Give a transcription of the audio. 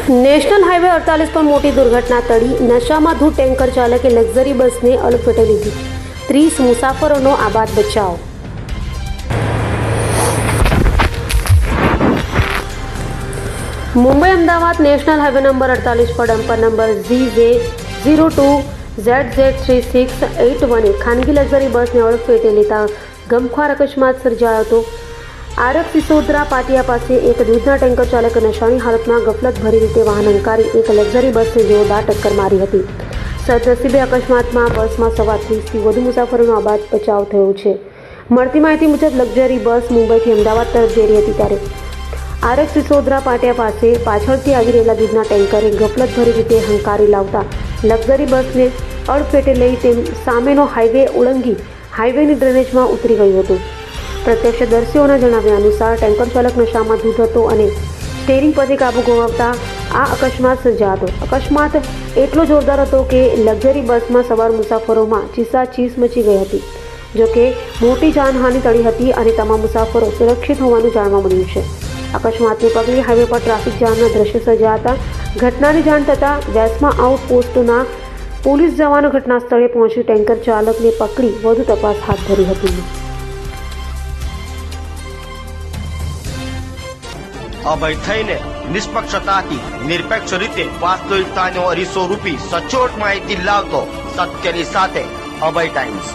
National highway 48 પર મોટી દુર્ઘટના ટળી. નશામાં ધૂત ટેન્કર ચાલકે લક્ઝરી બસને અડફેટે લીધી. 30 મુસાફરોનો આબાદ બચાવ. Mumbai Ahmedabad national highway number 48 પર ડમ્પર નંબર ZJ02ZZ3681 ખાનગી લક્ઝરી બસને અડફેટે લેતા ગમખ્વાર અકસ્માત સર્જાયો હતો. આરક સિસોદરા પાટિયા પાસે એક દૂધના ટેન્કર ચાલકે નશાની હાલતમાં ગફલતભરી રીતે વાહન હંકારી એક લક્ઝરી બસને જોરદાર ટક્કર મારી હતી. સદનસીબે અકસ્માતમાં બસમાં સવાર 30થી વધુ મુસાફરોનો આબાદ બચાવ થયો છે. મળતી માહિતી મુજબ લક્ઝરી બસ મુંબઈથી અમદાવાદ તરફ જઈ રહી હતી ત્યારે આરક સિસોદરા પાટિયા પાસે પાછળથી આવી રહેલા દૂધના ટેન્કરે ગફલતભરી રીતે હંકારી લાવતા લક્ઝરી બસને અડફેટે લઈ તેમ સામેનો હાઈવે ઓળંગી હાઈવેની ડ્રેનેજમાં ઉતરી ગયું હતું. પ્રત્યક્ષદર્શીઓના જણાવ્યા અનુસાર ટેન્કર ચાલક નશામાં ધૂત હતો અને સ્ટેરિંગ પરથી કાબુ ગુમાવતા આ અકસ્માત સર્જાયો હતો. અકસ્માત એટલો જોરદાર હતો કે લક્ઝરી બસમાં સવાર મુસાફરોમાં ચીસાચીસ મચી ગઈ હતી. જોકે મોટી જાનહાનિ ટળી હતી અને તમામ મુસાફરો સુરક્ષિત હોવાનું જાણવા મળ્યું છે. અકસ્માતને પગલે હાઈવે પર ટ્રાફિક જામના દ્રશ્યો સર્જાયા હતા. ઘટનાની જાણ થતાં વેસ્મા આઉટપોસ્ટના પોલીસ જવાનો ઘટના સ્થળે પહોંચી ટેન્કર ચાલકને પકડી વધુ તપાસ હાથ ધરી હતી. અભય થઈને નિષ્પક્ષતાથી નિરપેક્ષ રીતે વાસ્તવિકતાનો અરીસો રૂપી સચોટ માહિતી લાવતો સત્યની સાથે અભય ટાઈમ્સ.